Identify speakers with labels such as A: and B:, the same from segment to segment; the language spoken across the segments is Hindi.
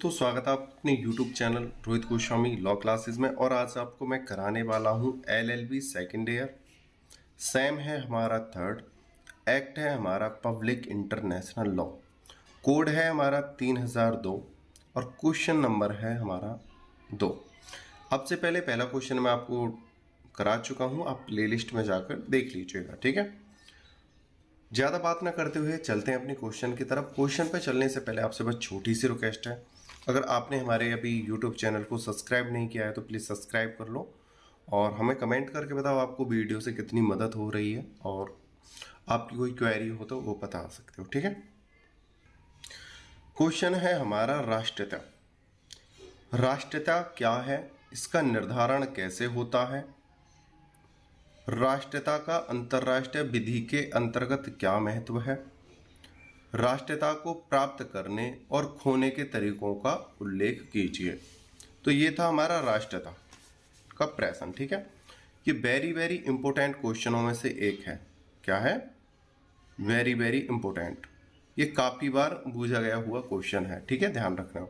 A: दोस्तों, स्वागत है अपने YouTube channel Rohit Goswami law classes में। और आज आपको मैं कराने वाला हूँ LLB सेकेंड ईयर। सैम है हमारा थर्ड, एक्ट है हमारा पब्लिक इंटरनेशनल लॉ, कोड है हमारा 3002 और क्वेश्चन नंबर है हमारा 2। अब से पहले पहला क्वेश्चन मैं आपको करा चुका हूँ, आप प्लेलिस्ट में जाकर देख लीजिएगा, ठीक है। ज़्यादा बात ना करते हुए चलते हैं अपने क्वेश्चन की तरफ। क्वेश्चन पे चलने से पहले आपसे बस छोटी सी रिक्वेस्ट है, अगर आपने हमारे अभी यूट्यूब चैनल को सब्सक्राइब नहीं किया है तो प्लीज़ सब्सक्राइब कर लो और हमें कमेंट करके बताओ आपको वीडियो से कितनी मदद हो रही है, और आपकी कोई क्वेरी हो तो वो बता सकते हो, ठीक है। क्वेश्चन है हमारा राष्ट्रीयता। राष्ट्रीयता क्या है, इसका निर्धारण कैसे होता है, राष्ट्रीयता का अंतर्राष्ट्रीय विधि के अंतर्गत क्या महत्व है, राष्ट्रीयता को प्राप्त करने और खोने के तरीकों का उल्लेख कीजिए। तो ये था हमारा राष्ट्रीयता का प्रश्न, ठीक है। ये वेरी वेरी इंपॉर्टेंट क्वेश्चनों में से एक है। क्या है? Very very important. ये काफ़ी बार पूछा गया हुआ क्वेश्चन है, ठीक है, ध्यान रखना।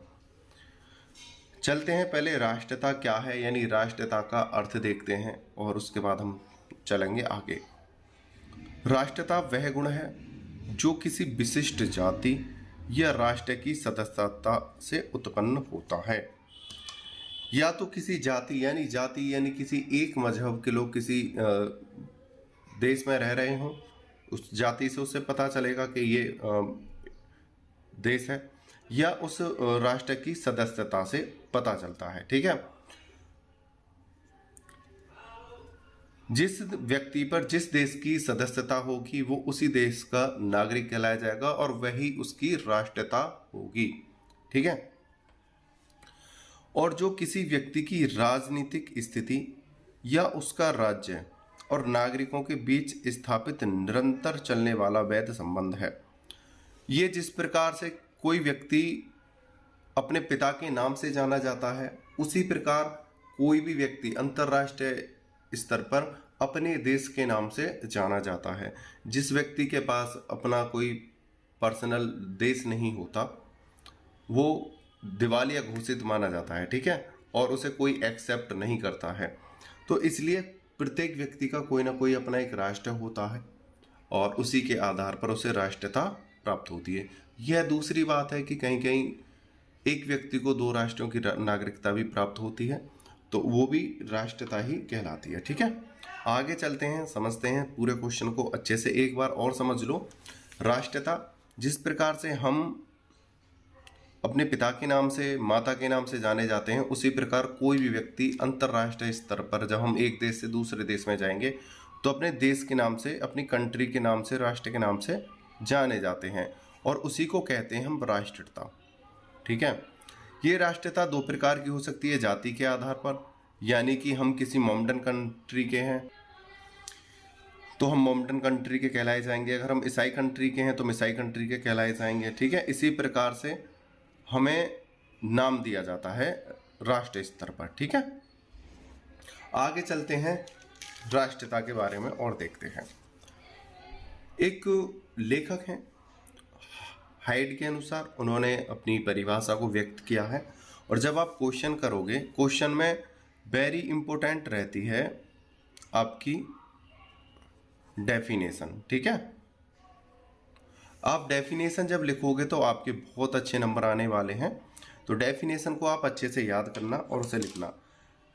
A: चलते हैं पहले राष्ट्रीयता क्या है यानी राष्ट्रीयता का अर्थ देखते हैं और उसके बाद हम चलेंगे आगे। राष्ट्रीयता वह गुण है जो किसी विशिष्ट जाति या राष्ट्र की सदस्यता से उत्पन्न होता है। या तो किसी जाति यानी किसी एक मजहब के लोग किसी देश में रह रहे हों, उस जाति से उससे पता चलेगा कि ये देश है, या उस राष्ट्र की सदस्यता से पता चलता है, ठीक है। जिस व्यक्ति पर जिस देश की सदस्यता होगी वो उसी देश का नागरिक कहलाया जाएगा और वही उसकी राष्ट्रीयता होगी, ठीक है। और जो किसी व्यक्ति की राजनीतिक स्थिति या उसका राज्य और नागरिकों के बीच स्थापित निरंतर चलने वाला वैध संबंध है। ये जिस प्रकार से कोई व्यक्ति अपने पिता के नाम से जाना जाता है, उसी प्रकार कोई भी व्यक्ति अंतर्राष्ट्रीय स्तर पर अपने देश के नाम से जाना जाता है। जिस व्यक्ति के पास अपना कोई पर्सनल देश नहीं होता वो दिवालिया घोषित माना जाता है, ठीक है, और उसे कोई एक्सेप्ट नहीं करता है। तो इसलिए प्रत्येक व्यक्ति का कोई ना कोई अपना एक राष्ट्र होता है और उसी के आधार पर उसे राष्ट्रीयता प्राप्त होती है। यह दूसरी बात है कि कहीं कहीं एक व्यक्ति को दो राष्ट्रों की नागरिकता भी प्राप्त होती है, तो वो भी राष्ट्रीयता ही कहलाती है, ठीक है। आगे चलते हैं, समझते हैं पूरे क्वेश्चन को अच्छे से एक बार और समझ लो। राष्ट्रीयता जिस प्रकार से हम अपने पिता के नाम से माता के नाम से जाने जाते हैं, उसी प्रकार कोई भी व्यक्ति अंतर्राष्ट्रीय स्तर पर जब हम एक देश से दूसरे देश में जाएंगे तो अपने देश के नाम से, अपनी कंट्री के नाम से, राष्ट्र के नाम से जाने जाते हैं और उसी को कहते हैं हम राष्ट्रीयता, ठीक है। ये राष्ट्रीयता दो प्रकार की हो सकती है, जाति के आधार पर, यानी कि हम किसी मोमडन कंट्री के हैं तो हम मोमडन कंट्री के कहलाए जाएंगे, अगर हम ईसाई कंट्री के हैं तो हम ईसाई कंट्री के कहलाए जाएंगे, ठीक है। इसी प्रकार से हमें नाम दिया जाता है राष्ट्रीय स्तर पर, ठीक है। आगे चलते हैं, राष्ट्रीयता के बारे में और देखते हैं। एक लेखक हैं, हाइड के अनुसार उन्होंने अपनी परिभाषा को व्यक्त किया है। और जब आप क्वेश्चन करोगे, क्वेश्चन में वेरी इंपॉर्टेंट रहती है आपकी डेफिनेशन, ठीक है। आप डेफिनेशन जब लिखोगे तो आपके बहुत अच्छे नंबर आने वाले हैं। तो डेफिनेशन को आप अच्छे से याद करना और उसे लिखना।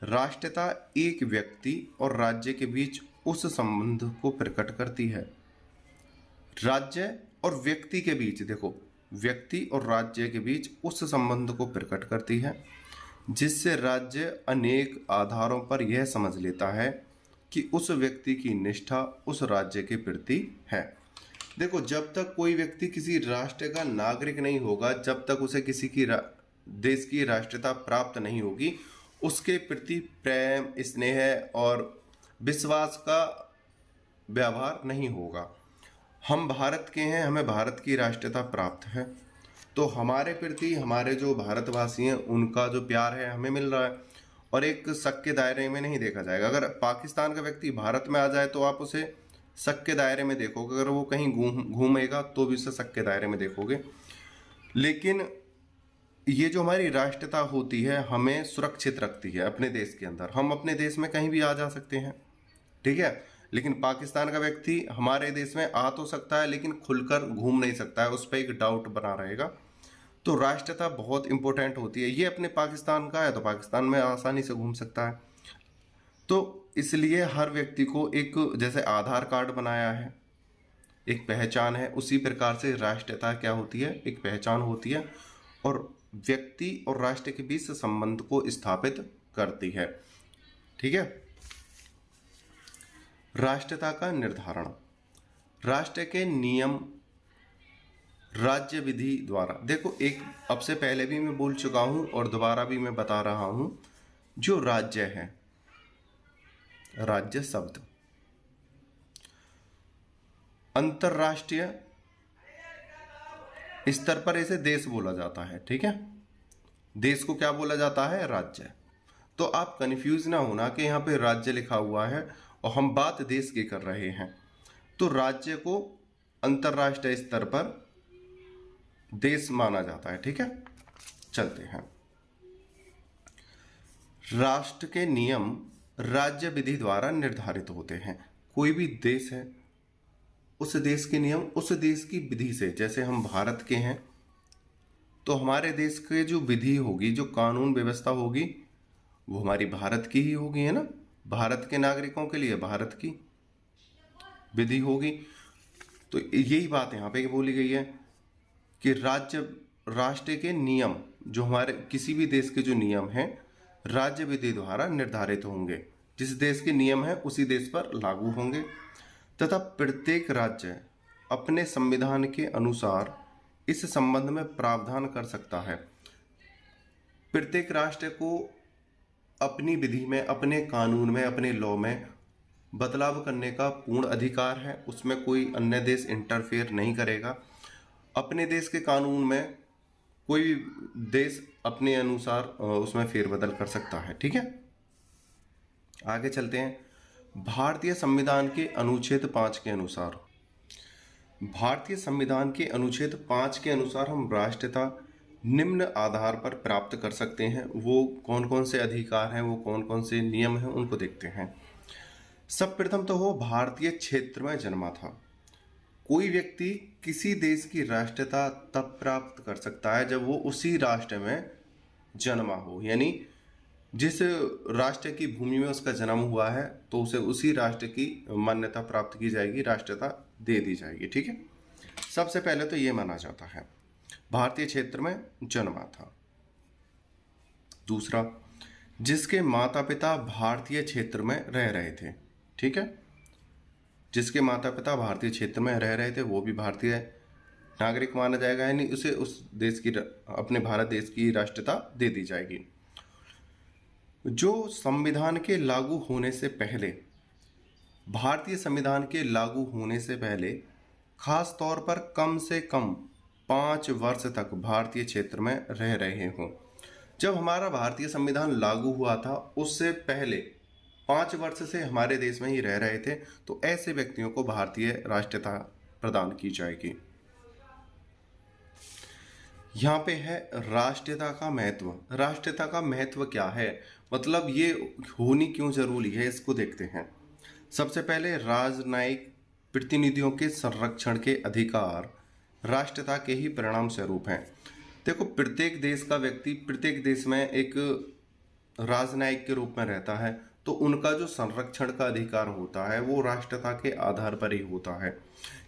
A: राष्ट्रीयता एक व्यक्ति और राज्य के बीच उस संबंध को प्रकट करती है। राज्य और व्यक्ति के बीच, देखो, व्यक्ति और राज्य के बीच उस संबंध को प्रकट करती है जिससे राज्य अनेक आधारों पर यह समझ लेता है कि उस व्यक्ति की निष्ठा उस राज्य के प्रति है। देखो, जब तक कोई व्यक्ति किसी राष्ट्र का नागरिक नहीं होगा, जब तक उसे किसी की देश की राष्ट्रीयता प्राप्त नहीं होगी, उसके प्रति प्रेम, स्नेह और विश्वास का व्यवहार नहीं होगा। हम भारत के हैं, हमें भारत की राष्ट्रीयता प्राप्त है, तो हमारे प्रति हमारे जो भारतवासी हैं उनका जो प्यार है हमें मिल रहा है और एक शक के दायरे में नहीं देखा जाएगा। अगर पाकिस्तान का व्यक्ति भारत में आ जाए तो आप उसे शक के दायरे में देखोगे, अगर वो कहीं घूमेगा तो भी उसे शक के दायरे में देखोगे। लेकिन ये जो हमारी राष्ट्रता होती है हमें सुरक्षित रखती है अपने देश के अंदर। हम अपने देश में कहीं भी आ जा सकते हैं, ठीक है, लेकिन पाकिस्तान का व्यक्ति हमारे देश में आ तो सकता है लेकिन खुलकर घूम नहीं सकता है, उस पर एक डाउट बना रहेगा। तो राष्ट्रता बहुत इंपॉर्टेंट होती है। ये अपने पाकिस्तान का है तो पाकिस्तान में आसानी से घूम सकता है। तो इसलिए हर व्यक्ति को एक, जैसे आधार कार्ड बनाया है, एक पहचान है, उसी प्रकार से राष्ट्रता क्या होती है, एक पहचान होती है और व्यक्ति और राष्ट्र के बीच संबंध को स्थापित करती है। ठीक है। राष्ट्रता का निर्धारण, राष्ट्र के नियम राज्य विधि द्वारा। देखो, एक अब से पहले भी मैं बोल चुका हूं और दोबारा भी मैं बता रहा हूं, जो राज्य है, राज्य शब्द अंतरराष्ट्रीय स्तर पर इसे देश बोला जाता है। ठीक है, देश को क्या बोला जाता है, राज्य। तो आप कंफ्यूज ना होना कि यहाँ पे राज्य लिखा हुआ है और हम बात देश की कर रहे हैं। तो राज्य को अंतरराष्ट्रीय स्तर पर देश माना जाता है। ठीक है, चलते हैं। राष्ट्र के नियम राज्य विधि द्वारा निर्धारित होते हैं। कोई भी देश है, उस देश के नियम उस देश की विधि से, जैसे हम भारत के हैं तो हमारे देश के जो विधि होगी, जो कानून व्यवस्था होगी, वो हमारी भारत की ही होगी, है ना। भारत के नागरिकों के लिए भारत की विधि होगी। तो यही बात यहाँ पे बोली गई है कि राष्ट्र के नियम, जो हमारे किसी भी देश के जो नियम हैं, राज्य विधि द्वारा निर्धारित होंगे। जिस देश के नियम है उसी देश पर लागू होंगे तथा प्रत्येक राज्य अपने संविधान के अनुसार इस संबंध में प्रावधान कर सकता है। प्रत्येक राष्ट्र को अपनी विधि में, अपने कानून में, अपने लॉ में बदलाव करने का पूर्ण अधिकार है। उसमें कोई अन्य देश इंटरफेयर नहीं करेगा। अपने देश के कानून में कोई भी देश अपने अनुसार उसमें फेरबदल कर सकता है। ठीक है, आगे चलते हैं। भारतीय संविधान के अनुच्छेद 5 के अनुसार, भारतीय संविधान के अनुच्छेद 5 के अनुसार हम राष्ट्रता निम्न आधार पर प्राप्त कर सकते हैं। वो कौन कौन से अधिकार हैं, वो कौन कौन से नियम हैं, उनको देखते हैं। सब प्रथम तो वो भारतीय क्षेत्र में जन्मा था। कोई व्यक्ति किसी देश की राष्ट्रता तब प्राप्त कर सकता है जब वो उसी राष्ट्र में जन्मा हो, यानी जिस राष्ट्र की भूमि में उसका जन्म हुआ है तो उसे उसी राष्ट्र की मान्यता प्राप्त की जाएगी, राष्ट्रता दे दी जाएगी। ठीक है, सबसे पहले तो ये माना जाता है भारतीय क्षेत्र में जन्मा था। दूसरा, जिसके माता पिता भारतीय क्षेत्र में रह रहे थे। ठीक है, जिसके माता पिता भारतीय क्षेत्र में रह रहे थे वो भी भारतीय नागरिक माना जाएगा, यानी उसे उस देश की, अपने भारत देश की राष्ट्रता दे दी जाएगी। जो संविधान के लागू होने से पहले, भारतीय संविधान के लागू होने से पहले खास तौर पर कम से कम 5 वर्ष तक भारतीय क्षेत्र में रह रहे हों। जब हमारा भारतीय संविधान लागू हुआ था उससे पहले 5 वर्ष से हमारे देश में ही रह रहे थे, तो ऐसे व्यक्तियों को भारतीय राष्ट्रता प्रदान की जाएगी। यहाँ पे है राष्ट्रता का महत्व। राष्ट्रता का महत्व क्या है, मतलब ये होनी क्यों जरूरी है, इसको देखते हैं। सबसे पहले, राजनयिक प्रतिनिधियों के संरक्षण के अधिकार राष्ट्रता के ही परिणाम स्वरूप हैं। देखो, प्रत्येक देश का व्यक्ति प्रत्येक देश में एक राजनयिक के रूप में रहता है, तो उनका जो संरक्षण का अधिकार होता है वो राष्ट्रता के आधार पर ही होता है।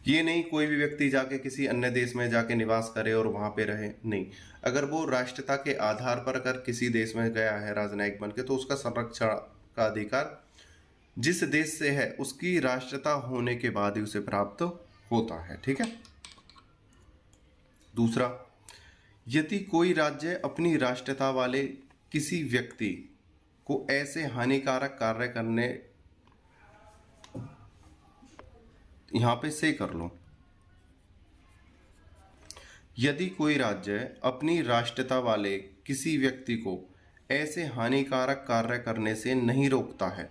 A: ये नहीं कोई भी व्यक्ति जाके किसी अन्य देश में जाके निवास करे और वहां पे रहे, नहीं। अगर वो राष्ट्रता के आधार पर अगर किसी देश में गया है राजनयिक बन के, तो उसका संरक्षण का अधिकार जिस देश से है उसकी राष्ट्रता होने के बाद ही उसे प्राप्त होता है। ठीक है। दूसरा, यदि कोई राज्य अपनी राष्ट्रता वाले किसी व्यक्ति को ऐसे हानिकारक कार्य करने, यहां पे से कर लो, यदि कोई राज्य अपनी राष्ट्रता वाले किसी व्यक्ति को ऐसे हानिकारक कार्य करने से नहीं रोकता है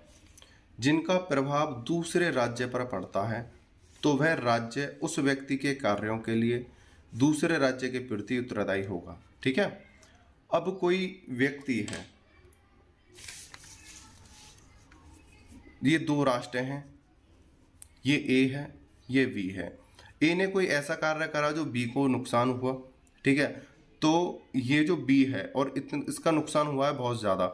A: जिनका प्रभाव दूसरे राज्य पर पड़ता है, तो वह राज्य उस व्यक्ति के कार्यों के लिए दूसरे राज्य के प्रति उत्तरदायी होगा। ठीक है। अब कोई व्यक्ति है, ये दो राष्ट्र हैं, ये ए है, ये बी है। ए ने कोई ऐसा कार्य करा जो बी को नुकसान हुआ, ठीक है। तो ये जो बी है और इसका नुकसान हुआ है बहुत ज़्यादा,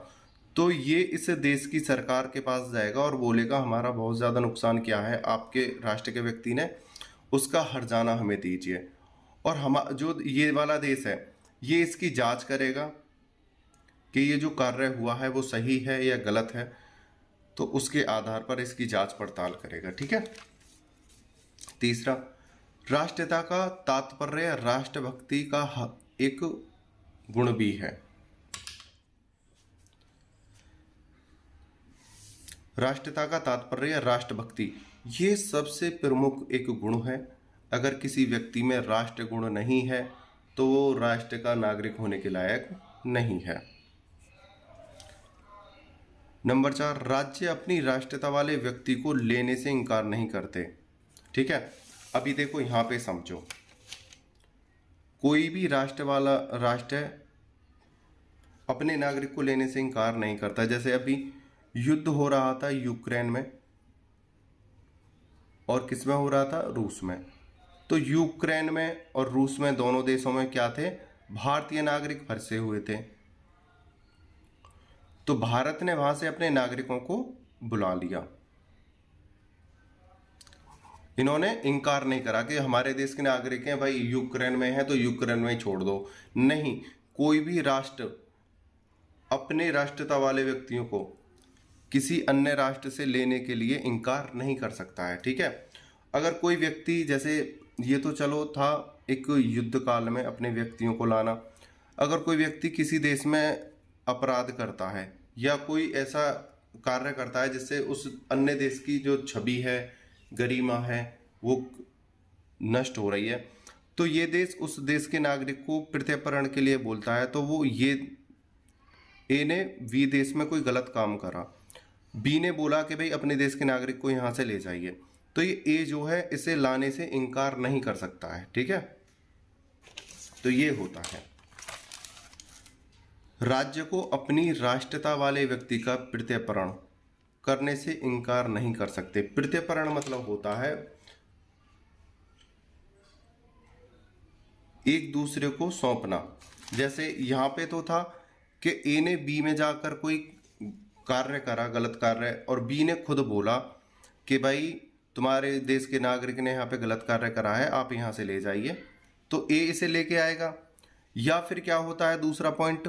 A: तो ये इस देश की सरकार के पास जाएगा और बोलेगा हमारा बहुत ज़्यादा नुकसान किया है आपके राष्ट्र के व्यक्ति ने, उसका हर्जाना हमें दीजिए। और हम जो ये वाला देश है ये इसकी जांच करेगा कि ये जो कार्य हुआ है वो सही है या गलत है, तो उसके आधार पर इसकी जांच पड़ताल करेगा, ठीक है। तीसरा, राष्ट्रीयता का तात्पर्य राष्ट्रभक्ति का एक गुण भी है। राष्ट्रीयता का तात्पर्य राष्ट्रभक्ति, ये सबसे प्रमुख एक गुण है। अगर किसी व्यक्ति में राष्ट्र गुण नहीं है तो वो राष्ट्र का नागरिक होने के लायक नहीं है। नंबर 4, राज्य अपनी राष्ट्रीयता वाले व्यक्ति को लेने से इनकार नहीं करते, ठीक है। अभी देखो यहाँ पे समझो, कोई भी राष्ट्र अपने नागरिक को लेने से इनकार नहीं करता। जैसे अभी युद्ध हो रहा था यूक्रेन में और किस में हो रहा था, रूस में। तो यूक्रेन में और रूस में दोनों देशों में क्या थे, भारतीय नागरिक फंसे हुए थे। तो भारत ने वहां से अपने नागरिकों को बुला लिया, इन्होंने इनकार नहीं करा कि हमारे देश के नागरिक हैं भाई, यूक्रेन में है तो यूक्रेन में ही छोड़ दो। नहीं, कोई भी राष्ट्र अपने राष्ट्रीयता वाले व्यक्तियों को किसी अन्य राष्ट्र से लेने के लिए इनकार नहीं कर सकता है, ठीक है। अगर कोई व्यक्ति, जैसे ये तो चलो था एक युद्ध काल में अपने व्यक्तियों को लाना, अगर कोई व्यक्ति किसी देश में अपराध करता है या कोई ऐसा कार्य करता है जिससे उस अन्य देश की जो छवि है, गरिमा है, वो नष्ट हो रही है, तो ये देश उस देश के नागरिक को प्रत्यर्पण के लिए बोलता है। तो वो ये ए ने बी देश में कोई गलत काम करा, बी ने बोला कि भाई अपने देश के नागरिक को यहाँ से ले जाइए, तो ये ए जो है इसे लाने से इनकार नहीं कर सकता है, ठीक है। तो ये होता है, राज्य को अपनी राष्ट्रीयता वाले व्यक्ति का प्रत्यर्पण करने से इनकार नहीं कर सकते। प्रत्यर्पण मतलब होता है एक दूसरे को सौंपना। जैसे यहाँ पे तो था कि ए ने बी में जाकर कोई कार्य करा, गलत कार्य, और बी ने खुद बोला कि भाई तुम्हारे देश के नागरिक ने यहाँ पे गलत कार्य करा है, आप यहाँ से ले जाइए, तो ए इसे लेके आएगा। या फिर क्या होता है, दूसरा पॉइंट,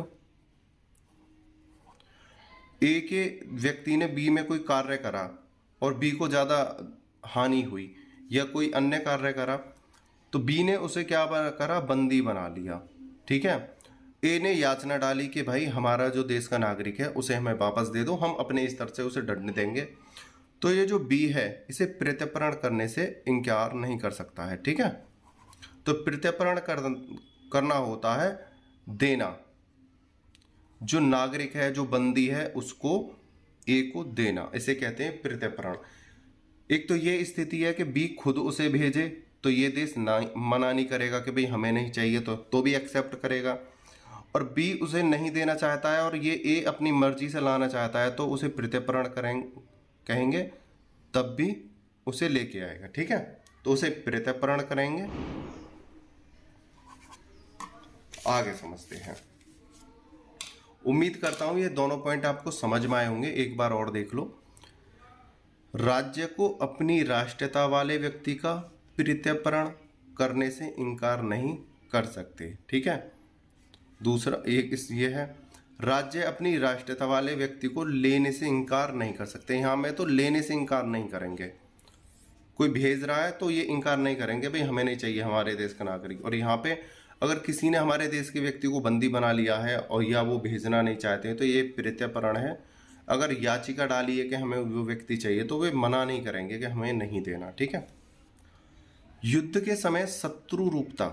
A: ए के व्यक्ति ने बी में कोई कार्य करा और बी को ज़्यादा हानि हुई या कोई अन्य कार्य करा, तो बी ने उसे क्या करा, बंदी बना लिया, ठीक है। ए ने याचना डाली कि भाई हमारा जो देश का नागरिक है उसे हमें वापस दे दो, हम अपने स्तर से उसे दंड देंगे। तो ये जो बी है इसे प्रत्यर्पण करने से इनकार नहीं कर सकता है, ठीक है। तो प्रत्यर्पण करना होता है देना, जो नागरिक है, जो बंदी है, उसको ए को देना, इसे कहते हैं प्रत्यर्पण। एक तो ये स्थिति है कि बी खुद उसे भेजे तो ये देश मना नहीं करेगा कि भाई हमें नहीं चाहिए, तो भी एक्सेप्ट करेगा। और बी उसे नहीं देना चाहता है और ये ए अपनी मर्जी से लाना चाहता है, तो उसे प्रत्यर्पण कहेंगे, तब भी उसे लेके आएगा, ठीक है। तो उसे प्रत्यर्पण करेंगे। आगे समझते हैं। उम्मीद करता हूं ये दोनों पॉइंट आपको समझ में आए होंगे, एक बार और देख लो। राज्य को अपनी राष्ट्रीयता वाले व्यक्ति का प्रत्यर्पण करने से इनकार नहीं कर सकते, ठीक है। दूसरा एक ये है, राज्य अपनी राष्ट्रीयता वाले व्यक्ति को लेने से इनकार नहीं कर सकते। यहाँ में तो लेने से इनकार नहीं करेंगे, कोई भेज रहा है तो ये इनकार नहीं करेंगे भाई हमें नहीं चाहिए हमारे देश का नागरिक। और यहाँ पे अगर किसी ने हमारे देश के व्यक्ति को बंदी बना लिया है और या वो भेजना नहीं चाहते हैं तो ये प्रत्यर्पण है। अगर याचिका डाली है कि हमें वो व्यक्ति चाहिए तो वे मना नहीं करेंगे कि हमें नहीं देना, ठीक है। युद्ध के समय शत्रु रूपता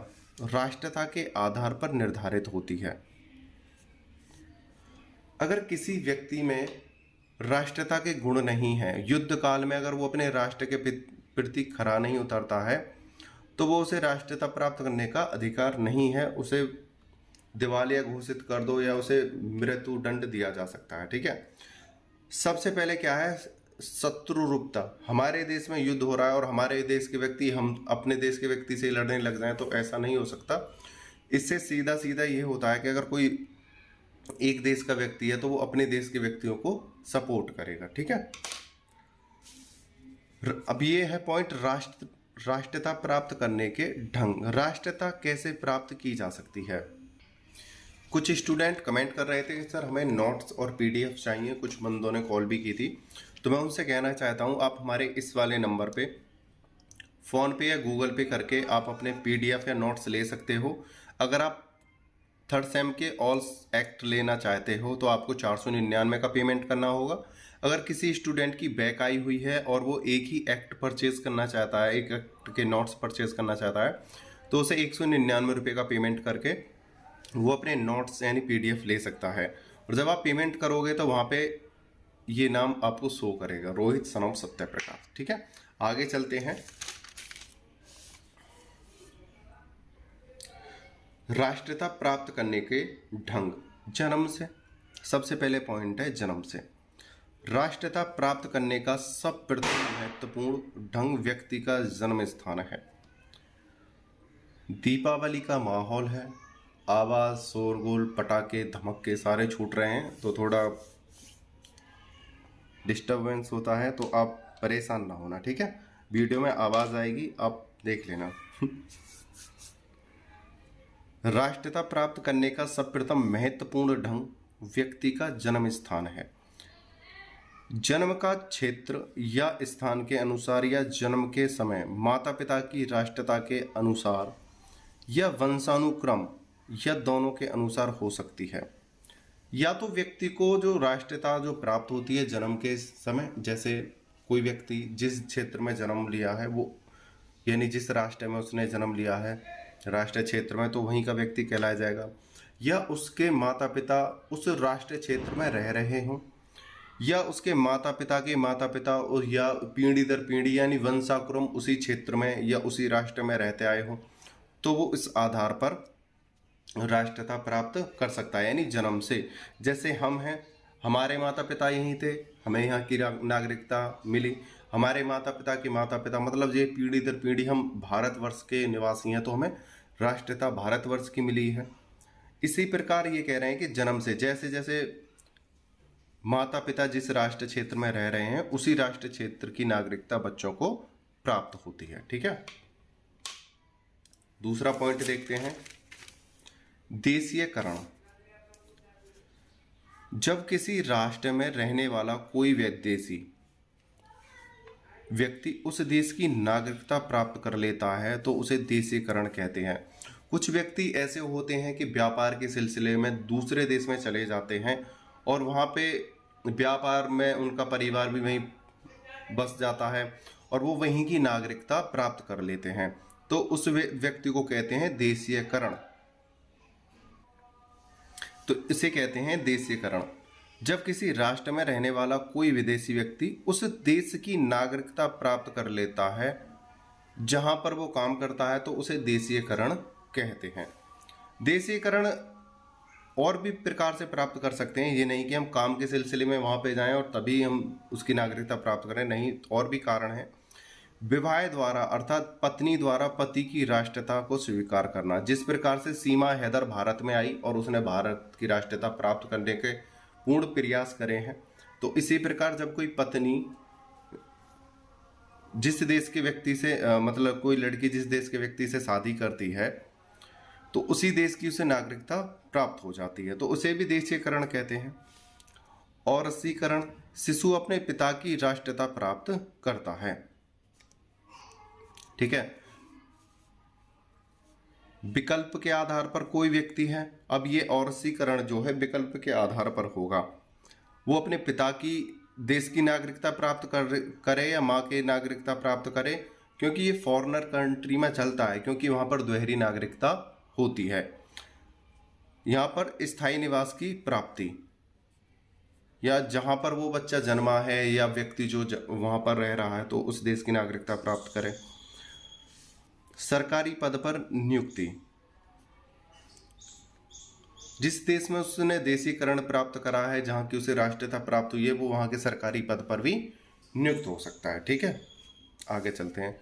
A: राष्ट्रीयता के आधार पर निर्धारित होती है। अगर किसी व्यक्ति में राष्ट्रीयता के गुण नहीं है, युद्ध काल में अगर वो अपने राष्ट्र के प्रति खरा नहीं उतरता है, तो वो उसे राष्ट्रीयता प्राप्त करने का अधिकार नहीं है, उसे दिवालिया घोषित कर दो या उसे मृत्यु दंड दिया जा सकता है। ठीक है, सबसे पहले क्या है, शत्रुरूपता। हमारे देश में युद्ध हो रहा है और हमारे देश के व्यक्ति हम अपने देश के व्यक्ति से लड़ने लग जाएं तो ऐसा नहीं हो सकता। इससे सीधा सीधा ये होता है कि अगर कोई एक देश का व्यक्ति है तो वो अपने देश के व्यक्तियों को सपोर्ट करेगा। ठीक है, अब ये है पॉइंट राष्ट्रीयता प्राप्त करने के ढंग। राष्ट्रीयता कैसे प्राप्त की जा सकती है? कुछ स्टूडेंट कमेंट कर रहे थे कि सर हमें नोट्स और पीडीएफ चाहिए, कुछ बंदों ने कॉल भी की थी, तो मैं उनसे कहना चाहता हूं आप हमारे इस वाले नंबर पे फ़ोन पे या गूगल पे करके आप अपने पीडीएफ या नोट्स ले सकते हो। अगर आप थर्ड सेम के ऑल एक्ट लेना चाहते हो तो आपको 499 का पेमेंट करना होगा। अगर किसी स्टूडेंट की बैक आई हुई है और वो एक ही एक्ट परचेज करना चाहता है, एक एक्ट के नोट्स परचेज करना चाहता है, तो उसे 199 रुपये का पेमेंट करके वो अपने नोट्स यानी पीडीएफ ले सकता है। और जब आप पेमेंट करोगे तो वहाँ पे ये नाम आपको शो करेगा, रोहित सन ऑफ सत्य प्रकाश। ठीक है, आगे चलते हैं। राष्ट्रीयता प्राप्त करने के ढंग। जन्म से, सबसे पहले पॉइंट है जन्म से। राष्ट्रीयता प्राप्त करने का सर्वप्रथम महत्वपूर्ण ढंग व्यक्ति का जन्म स्थान है। दीपावली का माहौल है, आवाज़, शोरगुल, पटाखे, धमाके सारे छूट रहे हैं तो थोड़ा डिस्टरबेंस होता है, तो आप परेशान ना होना। ठीक है, वीडियो में आवाज़ आएगी, आप देख लेना। राष्ट्रीयता प्राप्त करने का सर्वप्रथम महत्वपूर्ण ढंग व्यक्ति का जन्म स्थान है। जन्म का क्षेत्र या स्थान के अनुसार या जन्म के समय माता पिता की राष्ट्रीयता के अनुसार या वंशानुक्रम या दोनों के अनुसार हो सकती है। या तो व्यक्ति को जो राष्ट्रीयता जो प्राप्त होती है जन्म के समय, जैसे कोई व्यक्ति जिस क्षेत्र में जन्म लिया है वो यानी जिस राष्ट्र में उसने जन्म लिया है राष्ट्रीय क्षेत्र में, तो वहीं का व्यक्ति कहलाया जाएगा। या उसके माता पिता उस राष्ट्रीय क्षेत्र में रह रहे हों, या उसके माता पिता और या पीढ़ी दर पीढ़ी यानी वंशानुक्रम उसी क्षेत्र में या उसी राष्ट्र में रहते आए हों, तो वो इस आधार पर राष्ट्रीयता प्राप्त कर सकता है यानी जन्म से। जैसे हम हैं, हमारे माता पिता यहीं थे, हमें यहाँ की नागरिकता मिली। हमारे माता पिता मतलब ये पीढ़ी दर पीढ़ी हम भारतवर्ष के निवासी हैं तो हमें राष्ट्रीयता भारतवर्ष की मिली है। इसी प्रकार ये कह रहे हैं कि जन्म से, जैसे जैसे माता पिता जिस राष्ट्र क्षेत्र में रह रहे हैं उसी राष्ट्र क्षेत्र की नागरिकता बच्चों को प्राप्त होती है। ठीक है, दूसरा पॉइंट देखते हैं, देशीयकरण। जब किसी राष्ट्र में रहने वाला कोई विदेशी व्यक्ति उस देश की नागरिकता प्राप्त कर लेता है तो उसे देशीयकरण कहते हैं। कुछ व्यक्ति ऐसे होते हैं कि व्यापार के सिलसिले में दूसरे देश में चले जाते हैं और वहाँ पे व्यापार में उनका परिवार भी वहीं बस जाता है और वो वहीं की नागरिकता प्राप्त कर लेते हैं, तो उस व्यक्ति को कहते हैं देशीयकरण। तो इसे कहते हैं देशीयकरण। जब किसी राष्ट्र में रहने वाला कोई विदेशी व्यक्ति उस देश की नागरिकता प्राप्त कर लेता है जहां पर वो काम करता है तो उसे देशीयकरण कहते हैं। देशीयकरण और भी प्रकार से प्राप्त कर सकते हैं, ये नहीं कि हम काम के सिलसिले में वहां पे जाएं और तभी हम उसकी नागरिकता प्राप्त करें, नहीं, और भी कारण है। विवाह द्वारा अर्थात पत्नी द्वारा पति की राष्ट्रीयता को स्वीकार करना, जिस प्रकार से सीमा हैदर भारत में आई और उसने भारत की राष्ट्रीयता प्राप्त करने के पूर्ण प्रयास करे हैं, तो इसी प्रकार जब कोई पत्नी जिस देश के व्यक्ति से मतलब कोई लड़की जिस देश के व्यक्ति से शादी करती है तो उसी देश की उसे नागरिकता प्राप्त हो जाती है, तो उसे भी देशीयकरण कहते हैं। और औरसीकरण, शिशु अपने पिता की राष्ट्रीयता प्राप्त करता है। ठीक है, विकल्प के आधार पर कोई व्यक्ति है, अब ये औरसीकरण जो है विकल्प के आधार पर होगा, वो अपने पिता की देश की नागरिकता प्राप्त करे या माँ की नागरिकता प्राप्त करे, क्योंकि ये फॉरेनर कंट्री में चलता है, क्योंकि वहाँ पर दोहरी नागरिकता होती है। यहाँ पर स्थायी निवास की प्राप्ति या जहाँ पर वो बच्चा जन्मा है या व्यक्ति जो वहाँ पर रह रहा है तो उस देश की नागरिकता प्राप्त करे। सरकारी पद पर नियुक्ति, जिस देश में उसने देशीकरण प्राप्त करा है, जहाँ की उसे राष्ट्रीयता प्राप्त हुई है, वो वहाँ के सरकारी पद पर भी नियुक्त हो सकता है। ठीक है, आगे चलते हैं।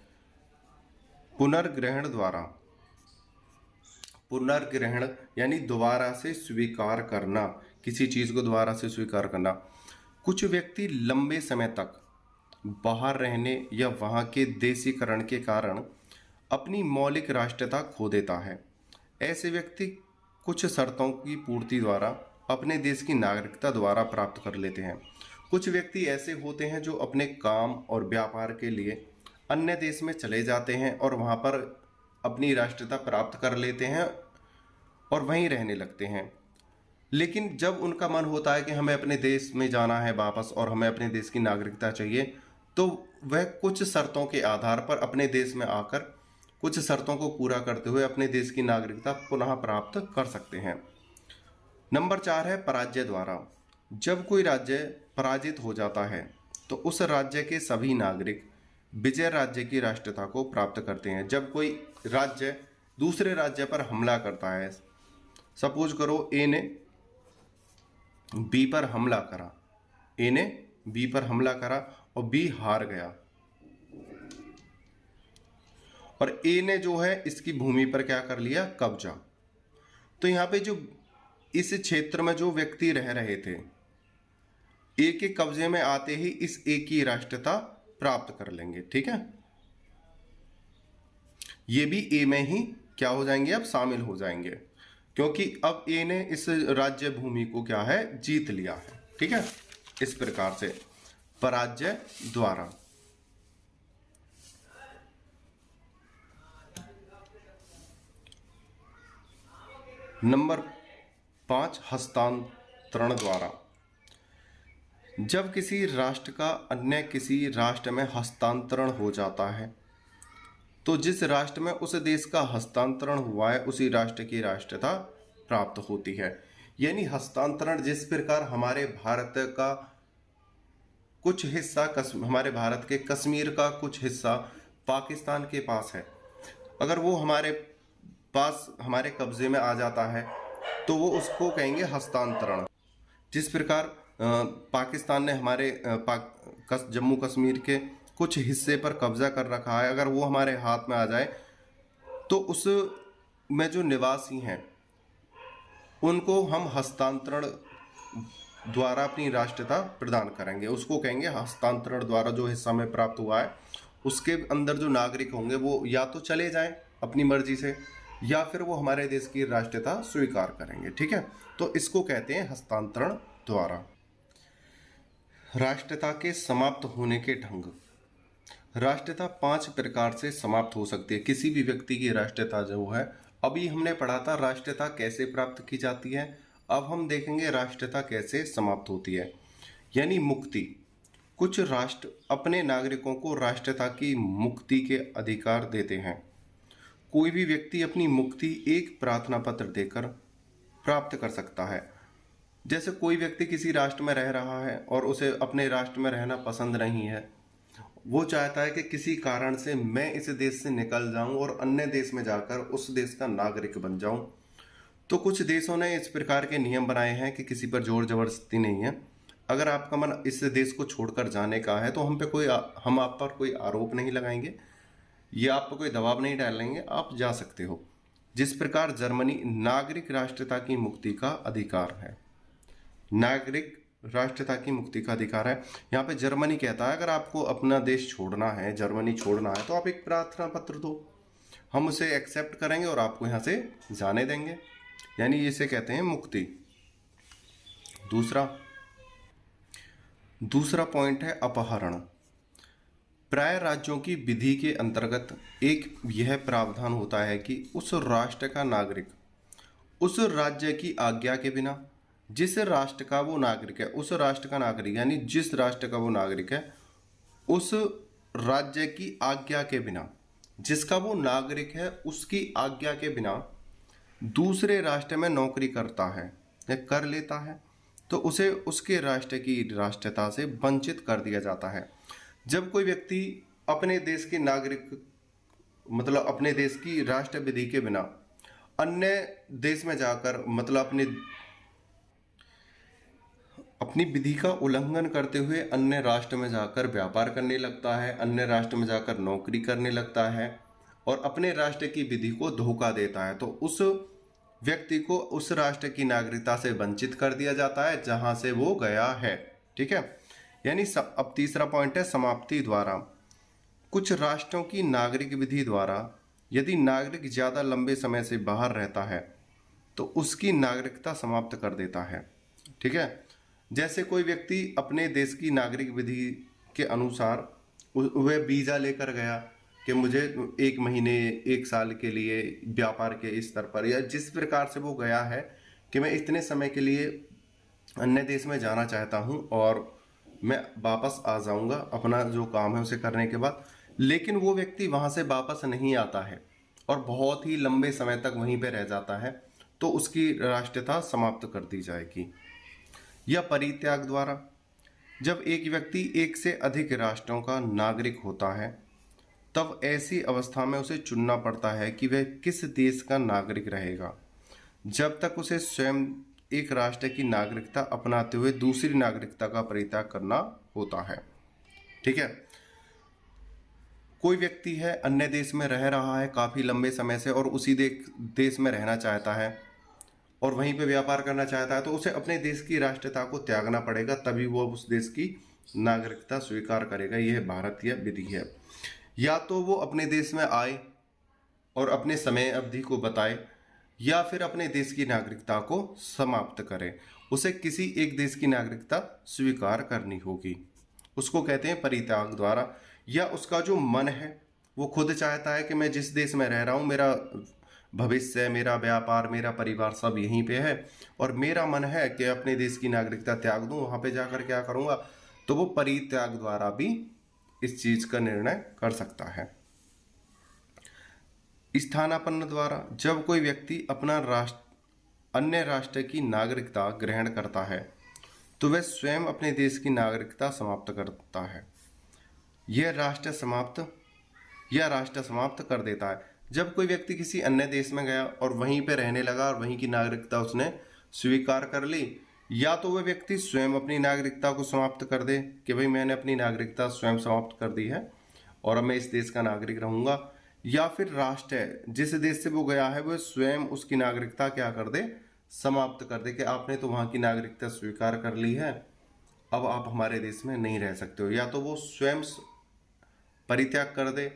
A: पुनर्ग्रहण द्वारा, पुनर्ग्रहण यानी दोबारा से स्वीकार करना, किसी चीज को दोबारा से स्वीकार करना। कुछ व्यक्ति लंबे समय तक बाहर रहने या वहां के देशीकरण के कारण अपनी मौलिक राष्ट्रीयता खो देता है। ऐसे व्यक्ति कुछ शर्तों की पूर्ति द्वारा अपने देश की नागरिकता दोबारा प्राप्त कर लेते हैं। कुछ व्यक्ति ऐसे होते हैं जो अपने काम और व्यापार के लिए अन्य देश में चले जाते हैं और वहां पर अपनी राष्ट्रीयता प्राप्त कर लेते हैं और वहीं रहने लगते हैं। लेकिन जब उनका मन होता है कि हमें अपने देश में जाना है वापस और हमें अपने देश की नागरिकता चाहिए, तो वह कुछ शर्तों के आधार पर अपने देश में आकर कुछ शर्तों को पूरा करते हुए अपने देश की नागरिकता पुनः प्राप्त कर सकते हैं। नंबर 4 है पराजय द्वारा। जब कोई राज्य पराजित हो जाता है तो उस राज्य के सभी नागरिक विजय राज्य की राष्ट्रीयता को प्राप्त करते हैं। जब कोई राज्य दूसरे राज्य पर हमला करता है, सपोज करो ए ने बी पर हमला करा, ए ने बी पर हमला करा और बी हार गया, और ए ने जो है इसकी भूमि पर क्या कर लिया, कब्जा। तो यहां पे जो इस क्षेत्र में जो व्यक्ति रह रहे थे, ए के कब्जे में आते ही इस ए की राष्ट्रीयता प्राप्त कर लेंगे। ठीक है, ये भी ए में ही क्या हो जाएंगे, अब शामिल हो जाएंगे, क्योंकि अब ए ने इस राज्य भूमि को क्या है, जीत लिया है। ठीक है, इस प्रकार से पराजय द्वारा। नंबर 5 हस्तांतरण द्वारा। जब किसी राष्ट्र का अन्य किसी राष्ट्र में हस्तांतरण हो जाता है तो जिस राष्ट्र में उस देश का हस्तांतरण हुआ है उसी राष्ट्र की राष्ट्रीयता प्राप्त होती है। यानी हस्तांतरण, जिस प्रकार हमारे भारत का कुछ हिस्सा हमारे भारत के कश्मीर का कुछ हिस्सा पाकिस्तान के पास है, अगर वो हमारे पास हमारे कब्जे में आ जाता है तो वो उसको कहेंगे हस्तांतरण। जिस प्रकार पाकिस्तान ने हमारे जम्मू कश्मीर के कुछ हिस्से पर कब्जा कर रखा है, अगर वो हमारे हाथ में आ जाए तो उस में जो निवासी हैं उनको हम हस्तांतरण द्वारा अपनी राष्ट्रीयता प्रदान करेंगे, उसको कहेंगे हस्तांतरण द्वारा। जो हिस्सा हमें प्राप्त हुआ है उसके अंदर जो नागरिक होंगे वो या तो चले जाएं अपनी मर्जी से या फिर वो हमारे देश की राष्ट्रीयता स्वीकार करेंगे। ठीक है, तो इसको कहते हैं हस्तांतरण द्वारा। राष्ट्रीयता के समाप्त होने के ढंग। राष्ट्रीयता 5 प्रकार से समाप्त हो सकती है। किसी भी व्यक्ति की राष्ट्रीयता जो है, अभी हमने पढ़ा था राष्ट्रीयता कैसे प्राप्त की जाती है, अब हम देखेंगे राष्ट्रीयता कैसे समाप्त होती है। यानी मुक्ति। कुछ राष्ट्र अपने नागरिकों को राष्ट्रीयता की मुक्ति के अधिकार देते हैं। कोई भी व्यक्ति अपनी मुक्ति एक प्रार्थना पत्र देकर प्राप्त कर सकता है। जैसे कोई व्यक्ति किसी राष्ट्र में रह रहा है और उसे अपने राष्ट्र में रहना पसंद नहीं है, वो चाहता है कि किसी कारण से मैं इस देश से निकल जाऊं और अन्य देश में जाकर उस देश का नागरिक बन जाऊं। तो कुछ देशों ने इस प्रकार के नियम बनाए हैं कि किसी पर जोर जबरदस्ती नहीं है। अगर आपका मन इस देश को छोड़कर जाने का है तो हम आप पर कोई आरोप नहीं लगाएंगे या आप पर कोई दबाव नहीं डालेंगे, आप जा सकते हो। जिस प्रकार जर्मनी नागरिक राष्ट्रीयता की मुक्ति का अधिकार है, नागरिक राष्ट्रीयता की मुक्ति का अधिकार है। यहाँ पे जर्मनी कहता है अगर आपको अपना देश छोड़ना है, जर्मनी छोड़ना है, तो आप एक प्रार्थना पत्र दो, हम उसे एक्सेप्ट करेंगे और आपको यहाँ से जाने देंगे। यानी इसे कहते हैं मुक्ति। दूसरा पॉइंट है अपहरण। प्राय राज्यों की विधि के अंतर्गत एक यह प्रावधान होता है कि उस राष्ट्र का नागरिक उस राज्य की आज्ञा के बिना जिस राष्ट्र का वो नागरिक है, उस राष्ट्र का नागरिक यानी जिस राष्ट्र का वो नागरिक है, उस राज्य की आज्ञा के बिना, जिसका वो नागरिक है उसकी आज्ञा के बिना दूसरे राष्ट्र में नौकरी करता है या कर लेता है तो उसे उसके राष्ट्र की राष्ट्रीयता से वंचित कर दिया जाता है। जब कोई व्यक्ति अपने देश के नागरिक मतलब अपने देश की राष्ट्र विधि के बिना अन्य देश में जाकर मतलब अपनी विधि का उल्लंघन करते हुए अन्य राष्ट्र में जाकर व्यापार करने लगता है, अन्य राष्ट्र में जाकर नौकरी करने लगता है और अपने राष्ट्र की विधि को धोखा देता है, तो उस व्यक्ति को उस राष्ट्र की नागरिकता से वंचित कर दिया जाता है जहां से वो गया है। ठीक है, यानी अब तीसरा पॉइंट है समाप्ति द्वारा। कुछ राष्ट्रों की नागरिक विधि द्वारा यदि नागरिक ज्यादा लंबे समय से बाहर रहता है तो उसकी नागरिकता समाप्त कर देता है। ठीक है, जैसे कोई व्यक्ति अपने देश की नागरिक विधि के अनुसार वह वीजा लेकर गया कि मुझे 1 महीने 1 साल के लिए व्यापार के स्तर पर या जिस प्रकार से वो गया है कि मैं इतने समय के लिए अन्य देश में जाना चाहता हूं और मैं वापस आ जाऊंगा अपना जो काम है उसे करने के बाद, लेकिन वो व्यक्ति वहां से वापस नहीं आता है और बहुत ही लंबे समय तक वहीं पे रह जाता है, तो उसकी राष्ट्रीयता समाप्त कर दी जाएगी। या परित्याग द्वारा, जब एक व्यक्ति एक से अधिक राष्ट्रों का नागरिक होता है तब ऐसी अवस्था में उसे चुनना पड़ता है कि वह किस देश का नागरिक रहेगा, जब तक उसे स्वयं एक राष्ट्र की नागरिकता अपनाते हुए दूसरी नागरिकता का परित्याग करना होता है। ठीक है, कोई व्यक्ति है अन्य देश में रह रहा है काफी लंबे समय से और उसी देश में रहना चाहता है और वहीं पे व्यापार करना चाहता है, तो उसे अपने देश की राष्ट्रीयता को त्यागना पड़ेगा, तभी वो उस देश की नागरिकता स्वीकार करेगा। यह भारतीय विधि है। या तो वो अपने देश में आए और अपने समय अवधि को बताए या फिर अपने देश की नागरिकता को समाप्त करे, उसे किसी एक देश की नागरिकता स्वीकार करनी होगी, उसको कहते हैं परित्याग द्वारा। या उसका जो मन है वो खुद चाहता है कि मैं जिस देश में रह रहा हूँ मेरा भविष्य, मेरा व्यापार, मेरा परिवार सब यहीं पे है और मेरा मन है कि अपने देश की नागरिकता त्याग दूं, वहां पे जाकर क्या करूंगा, तो वो परित्याग द्वारा भी इस चीज का निर्णय कर सकता है। स्थानापन्न द्वारा, जब कोई व्यक्ति अपना अन्य राष्ट्र की नागरिकता ग्रहण करता है तो वह स्वयं अपने देश की नागरिकता समाप्त करता है। यह राष्ट्र समाप्त कर देता है। जब कोई व्यक्ति किसी अन्य देश में गया और वहीं पे रहने लगा और वहीं की नागरिकता उसने स्वीकार कर ली, या तो वह व्यक्ति स्वयं अपनी नागरिकता को समाप्त कर दे कि भाई मैंने अपनी नागरिकता स्वयं समाप्त कर दी है और अब मैं इस देश का नागरिक रहूंगा, या फिर राष्ट्र जिस देश से वो गया है वो स्वयं उसकी नागरिकता क्या कर दे, समाप्त कर दे कि आपने तो वहां की नागरिकता स्वीकार कर ली है, अब आप हमारे देश में नहीं रह सकते हो। या तो वो स्वयं परित्याग कर दे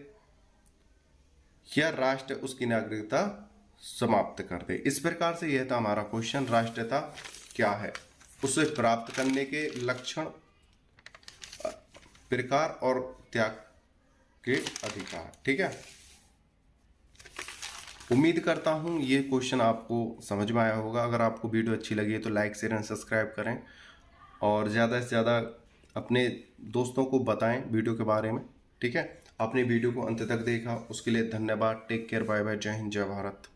A: या राष्ट्र उसकी नागरिकता समाप्त कर दे। इस प्रकार से यह था हमारा क्वेश्चन, राष्ट्रीयता क्या है, उसे प्राप्त करने के लक्षण, प्रकार और त्याग के अधिकार। ठीक है, उम्मीद करता हूं ये क्वेश्चन आपको समझ में आया होगा। अगर आपको वीडियो अच्छी लगी है तो लाइक शेयर एंड सब्सक्राइब करें और ज़्यादा से ज़्यादा अपने दोस्तों को बताएं वीडियो के बारे में। ठीक है, आपने वीडियो को अंत तक देखा उसके लिए धन्यवाद। टेक केयर, बाय बाय, जय हिंद, जय भारत।